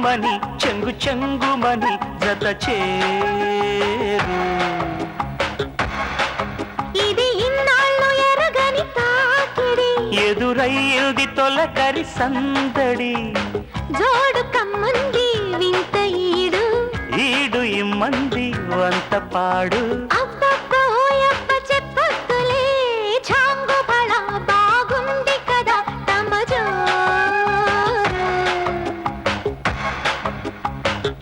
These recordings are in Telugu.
చెంగుమని చెంగు చెంగుమని జత చేరు. ఇది ఇన్నాళ్ళు ఎరగని తాకిడి, ఎదురయ్యింది తొలకరి సందడి. జోడు కమ్మంది వింత ఈడు, ఈడు ఇమ్మంది వంత పాడు.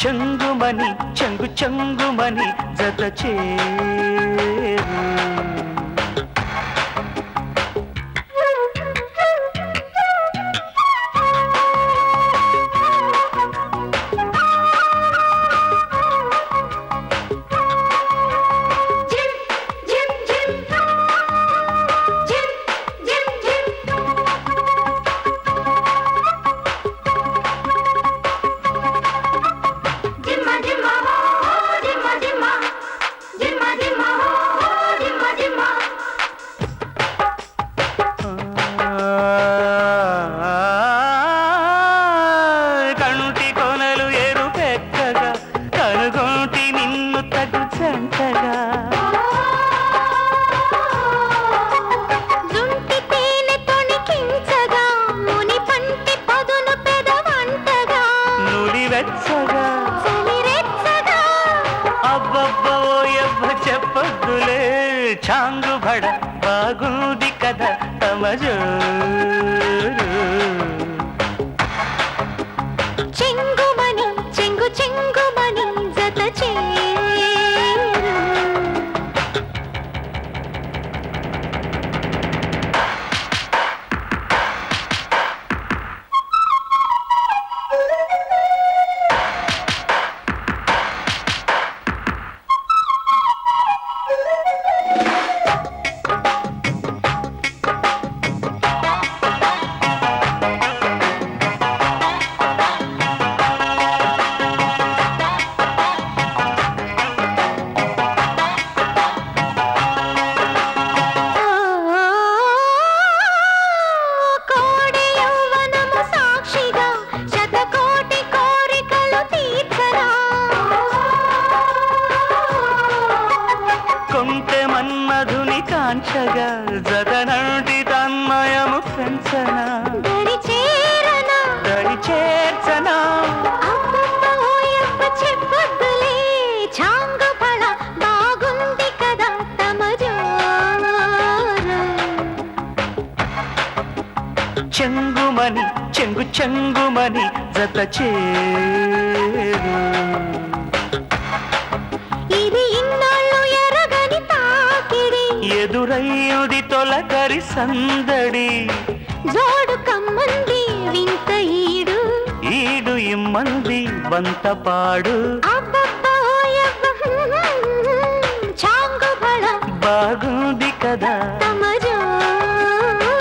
చెంగుమని చెంగు చెంగుమని జత చేరు. చెప్పొద్దులే చాంగు బడ బాగుంది కదా తమజోరు. చెంగుమని చెంగు చెంగుమని జత చేరు. కాంచగా జగనంటి తన్మయము పెంచనా, దరి చేరనా దరి చేర్చనా. చెప్పొద్దులే చాంగు బడ బాగుంది కదా తమజోరు. చెంగుమని చెంగు చెంగుమని జత చేరు. ఇది ఇన్నాళ్ళు ఎరగని తాకిడి, ఎదురయ్యుది తొలకరి సందడి. జోడు కమ్మంది వింత ఈడు, ఈడు ఇమ్మంది వంత పాడు. చాంగు బడ బాగుంది కదా తమజోరు.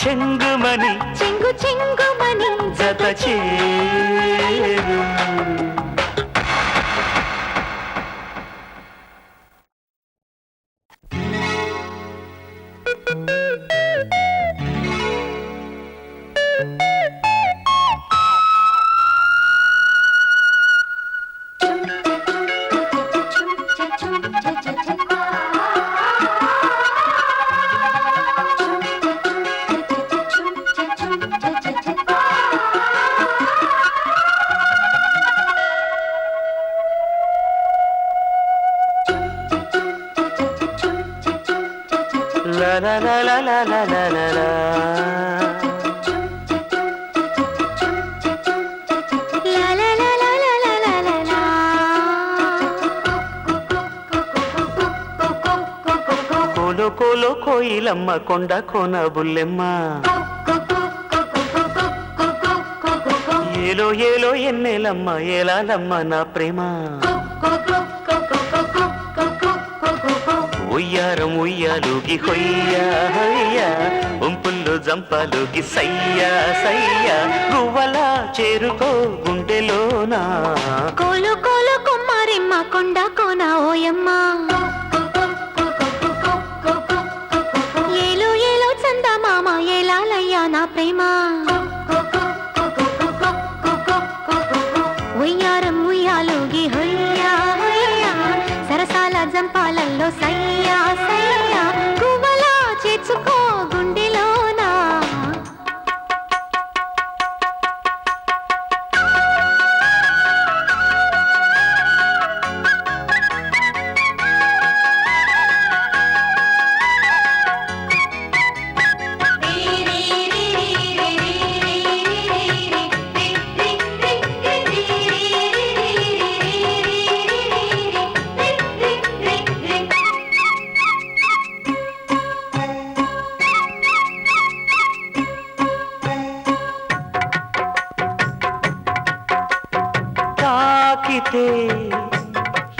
చెంగుమని చెంగు చెంగుమని జత చేరు. La la la la la la la la la. కోలో కోలో కోయిలమ్మ కొండ కోన బుల్లెమ్మ, ఏలో ఏలో ఎన్నెలమ్మ ఏలాలమ్మ నా ప్రేమ. ఉయ్యారం ఉయ్యాలుగి హొయ్యా హొయ్యా, ఉంపుల్లో జంపాలుగి సయ్యా సయ్యా, గువ్వలా చేరుకో గుండెలోనా. కోలు కోలు కుమ్మారెమ్మ కొండ కోన ఓయమ్మ, ఏలో ఏలో చందమామ ఏలాలయ్యా నా ప్రేమ.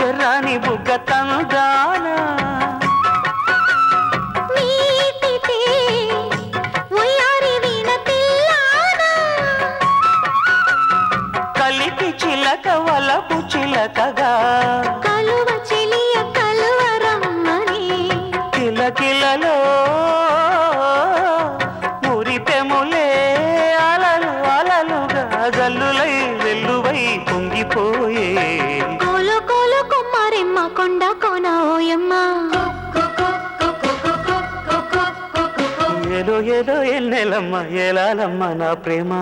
ఎర్రాని బుగ్గ తందానా మీటితే ఉయ్యారి వీణ పిల్లానా కలిపి చిలక వలపు చిలకగా కలువ చెలియ కలువరమ్మని కిలకిలలో మురిపెములే అలలు అలలుగా జల్లులై వెల్లువై పొంగిపోయే కోలు కోలు కుమ్మారెమ్మ కొండ కోన ఓయమ్మ ఏదో ఏదో ఎన్నెలమ్మ ఏలాలమ్మ నా ప్రేమ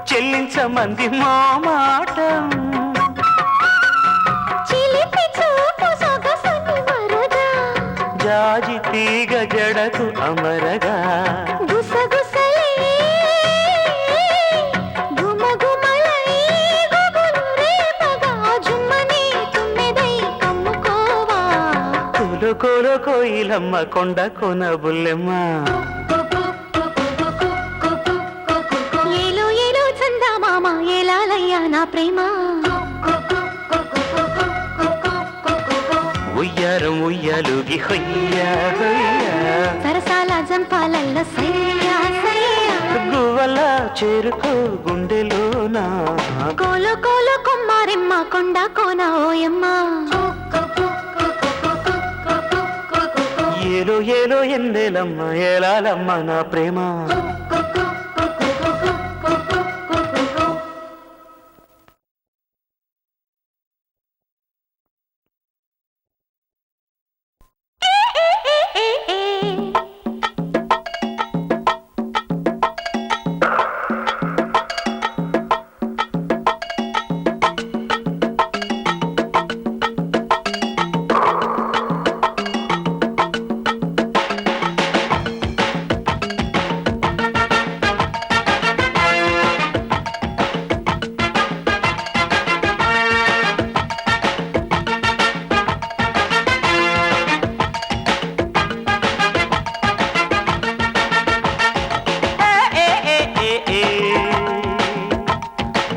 చెల్లించమంది మా మాట జాజి తీగ జడకు అమరగా కోలో కోయిలమ్మ కొండ కొన బుల్లెమ్మ నా ప్రేమ ఉయ్యారం ఉయ్యాలుగి హొయ్యా హొయ్యా సరసాల జంపాలల్ల సయ్యా సయ్యా గువ్వల చేరుకో గుండెలోనా కోలో కోలో కుమ్మారెమ్మ కొండ కోన ఓయమ్మ ఏలో ఏలో ఎన్నెలమ్మ ఏలాలమ్మ నా ప్రేమ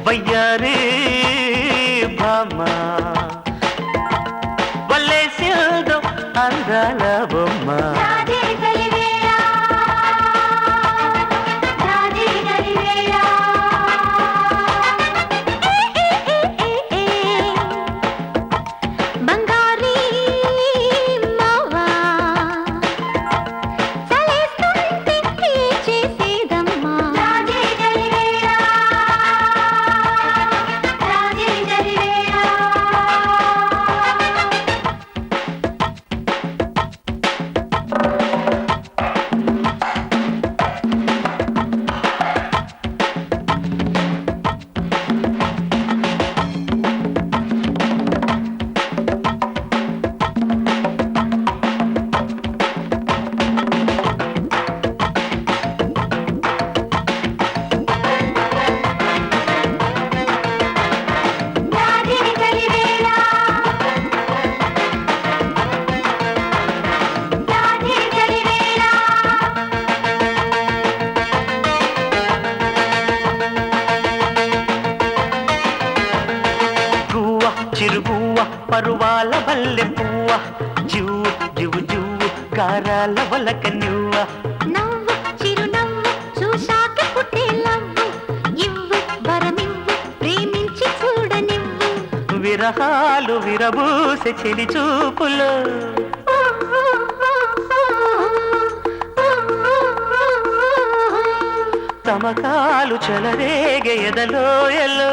వయ్యారి భామ వల్లేసిల్దో అందాల బొమ్మ చిరుగువ్వ పరువాల వల్లె పువ్వ జివ్వు జివ్వు జివ్వు కారాల వలక నువ్వ నవ్వు చిరునవ్వు చూశాక పుట్టే లవ్వు ఇవ్వు వరమివ్వు ప్రేమించి చూడనివ్వు విరహాలు విరబూసె చెలి చూపులో తమకాలు చెలరేగె ఎదలోయలో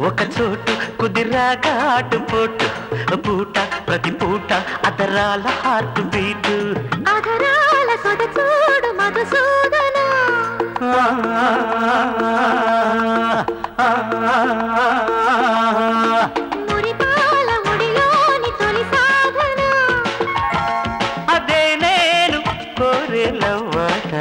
ఒక చోటు కుదిరాక ఆటు పోటు పూట ప్రతి పూట అదరాల హార్ట్ బీట్ అదరాల సొద చూడు మధుసూదన మురిపాల ముడిలోని తొలి సాధన అదే నేను కోరే లవ్వాట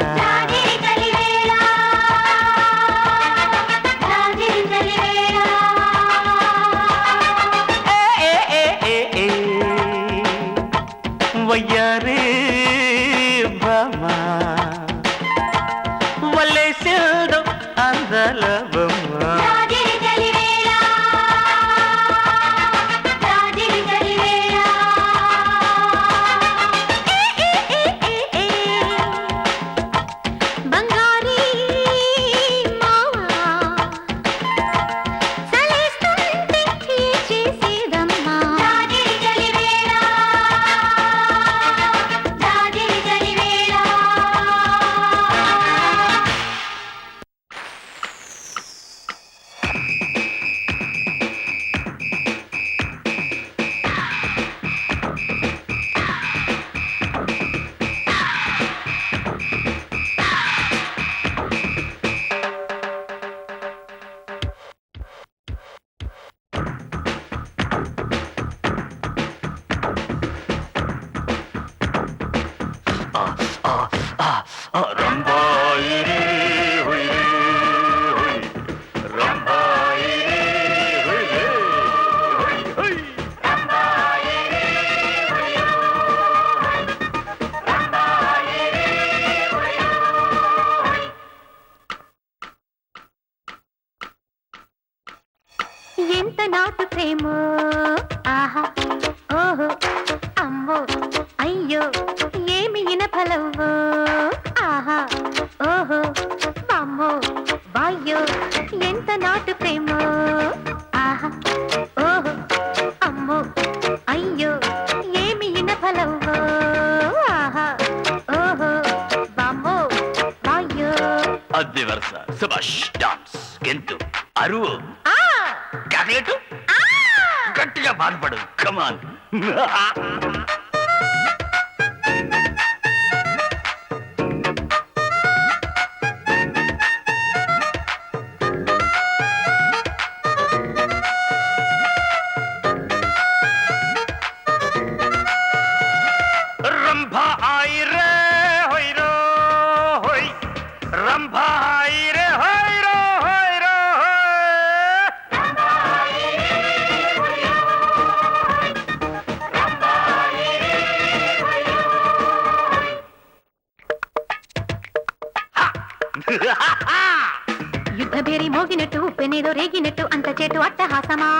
వయ్యారే బామా వల్లేసేదో అందాల బొమ్మ ఎంత నాటు ప్రేమ ఆహా ఓహో అమ్మో అయ్యో ఏమి ఇనఫలవో ఆహా ఓహో అమ్మో వాయ్యో ఎంత నాటు ప్రేమ ఆహా ఓహో అమ్మో అయ్యో ఏమి ఇనఫలవో ఆహా ఓహో అమ్మో వాయ్యో అద్దె వరుస సుభాష్ డాన్స్ గెంతు అరువు కదగట్టు గట్టిగా బాధపడు కమాన్ రంభా ఆయి రే హోయ్ రో హోయ్ రంభా ఆయి రే హోయ్ రో హోయ్ రో యుద్ధ బేరి మోగినట్టు పెనేదో రేగినట్టు అంత చేటు అట్టహాసమా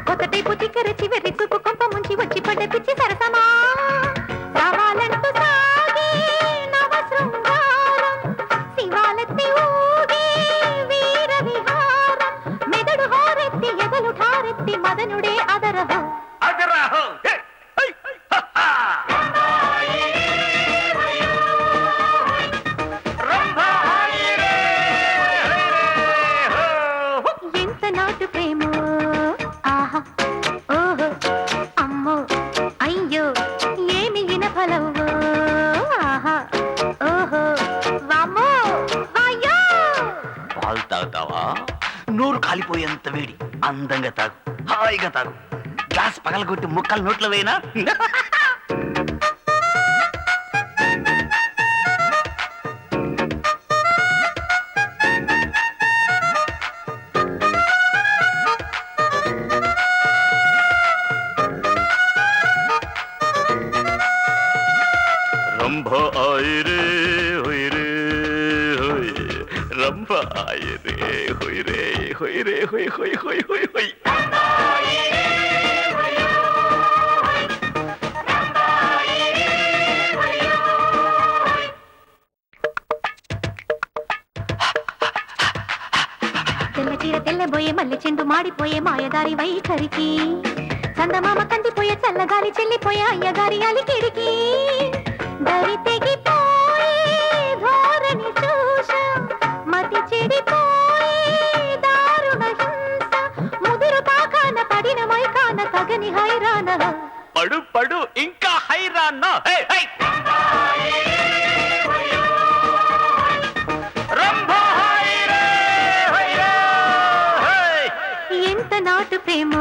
కొత్త టైపు చిక్కర చివరి చూపు కొంప ముంచి వచ్చి పడ్డ పిచ్చి సరసమా రావాలంటూ సాగి నవ శృంగారం శివాలెత్తి ఊగి వీర విహారం మెదడు హోరెత్తి ఎదలు ఠారెత్తి మదనుడే అదరహో అదరహో కాలిపోయేంత వేడి. అందంగా తాగు, హాయిగా తాగు. గ్లాస్ పగలగొట్టి ముక్కలు నోట్లో వేయనా? రంభా ఆయి రే హోయ్ రే హోయ్, రంభా ఆయి రే హోయ్ రే హోయ్ రే హోయ్ హోయ్ హోయ్ హోయ్ హోయ్. తెల్ల చీర తెల్లబోయే మల్లె చెండు మాడిపోయే మాయదారి వైఖరికి, చందమామ కందిపోయే చల్లగాలి చెల్లిపోయే అయ్యగారి అలికిడికి, దరి తెగిపోయే ధోరణి చూష, మతి చెడిపోయే దారుణ హింస, ముదురు తాకాన పడిన మైకాన తగని హైరాణ. పడు పడు ఇంకా హైరాన్న. ఎంత నాటు ప్రేమ,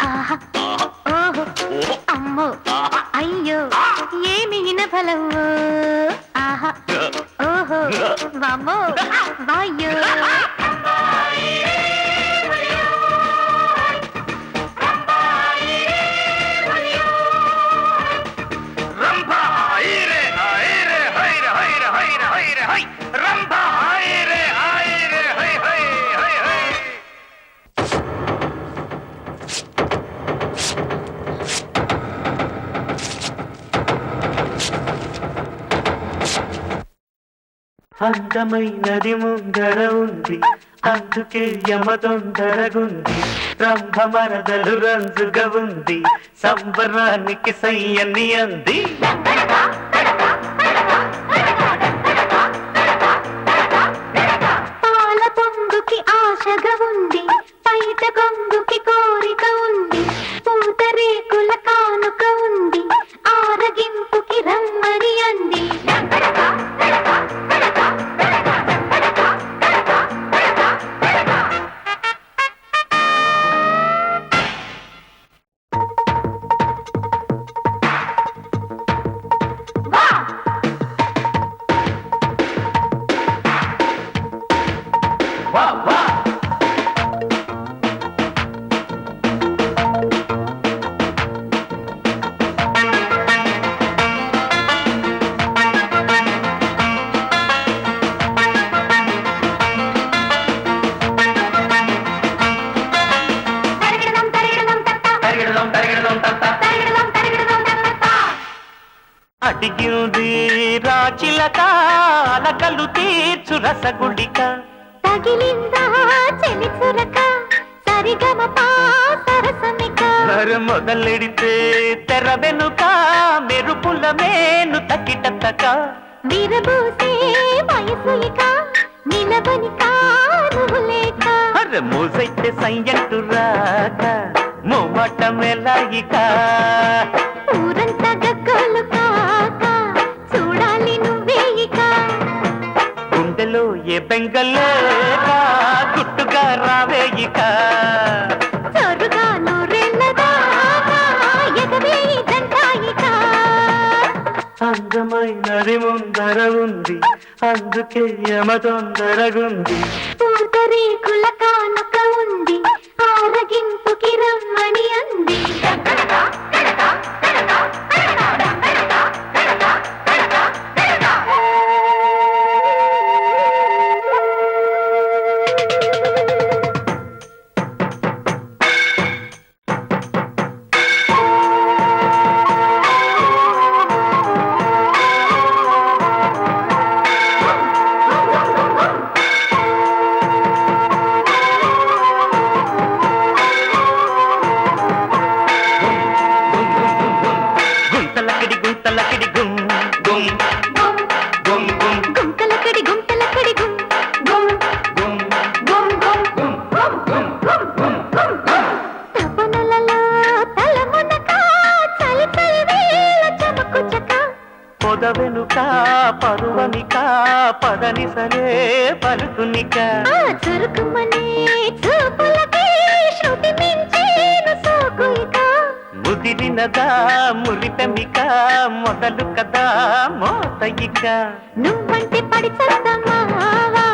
ఆహా ఓహో అమ్మో అయ్యో ఏమి బలవో, ఆహా ఓహో వామ్మో వాయ్యో. అందమైనది ముందర ఉంది, అందుకే యమ తొందరగుంది. రంభ మరదలు రంజుగా ఉంది, సంబరానికి సయ్యని అంది. పాల పొంగుకి ఆశగా ఉంది, పైట కొంగుకి కోరిక ఉంది, పూత రేకుల కానుక ఉంది, ఆరగింపుకి రమ్మని అంది. అడిగింది రాచిలక అలకలు తీర్చు రసగుళిక, తగిలిందా చెలి చురక సరిగమ సరసమిక, మొదలెడితే తెర వెనుక మెరుపుల మేను తకిటతక, విరబూసే వయసు ఇక నిలబని కారు లేక, మూసైతే సయ్యంటు రాక మొమట మెలాయిక, ఊరంతా గగ్గోలు కాక చూడాలి నువ్వేయిక, గుండెలో ఏ బెంగలేక గుట్టుగా రావేయిక, చొరుగా నూరెళ్ళదాకా ఎగవేయి జంటాయిక. అందమైనది ముందర ఉంది, అందుకే యమ తొందరగుంది. పూతరేకుల కానుక ఉంది, ఆరగింపుకి రమ్మని అంది. పరువమిక పదని సరే పలుకునిక చురుకుమనే చూపులకే శృతి మించేను సోకుయిక ముదిరినదా మురిపెమిక మొదలు కదా మోతయిక నువ్వంటే పడి చద్దమావా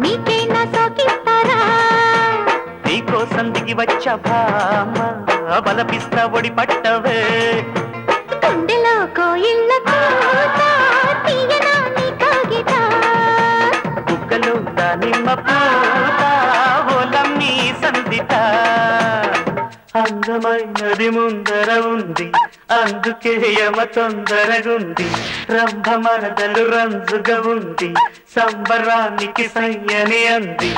నీకేనా సోకిస్తారా నీకోసం దిగి వచ్చా భామ బలపిస్తా ఒడి పట్టవే గుండెలో కోయిళ్ళ కూత తీయనా నీ కాగిత బుగ్గలో దానిమ్మ పూత ఓలమ్మి సందిత అందమైనది ముందర ఉంది అందుకే యమ తొందరగుంది రంభ మరదలు రంజుగా ఉంది సంబరానికి సయ్యని అంది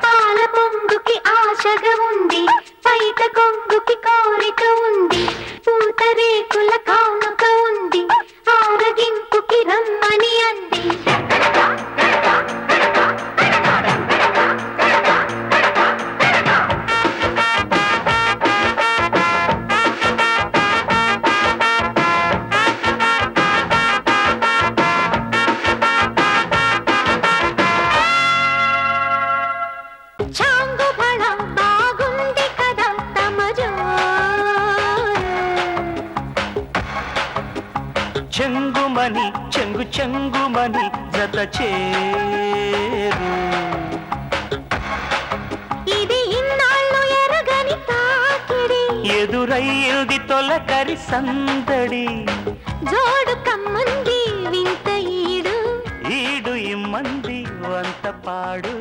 పాల పొంగుకి ఆశగా ఉంది పైట కొంగుకి కోరిక ఉంది పూత రేకుల కానుక ఉంది ఆరగింపుకి రమ్మని అంది చాంగు బళ బాగుంది కదా తమజో చెంగుమని చెంగు చెంగుమని జత చేరు ఇది ఇన్నాళ్ళు ఎరగని తాకిడి ఎదురయ్యింది తొలకరి సందడి జోడు కమ్మంది వింత ఈడు ఈడు ఇమ్మంది వంత పాడు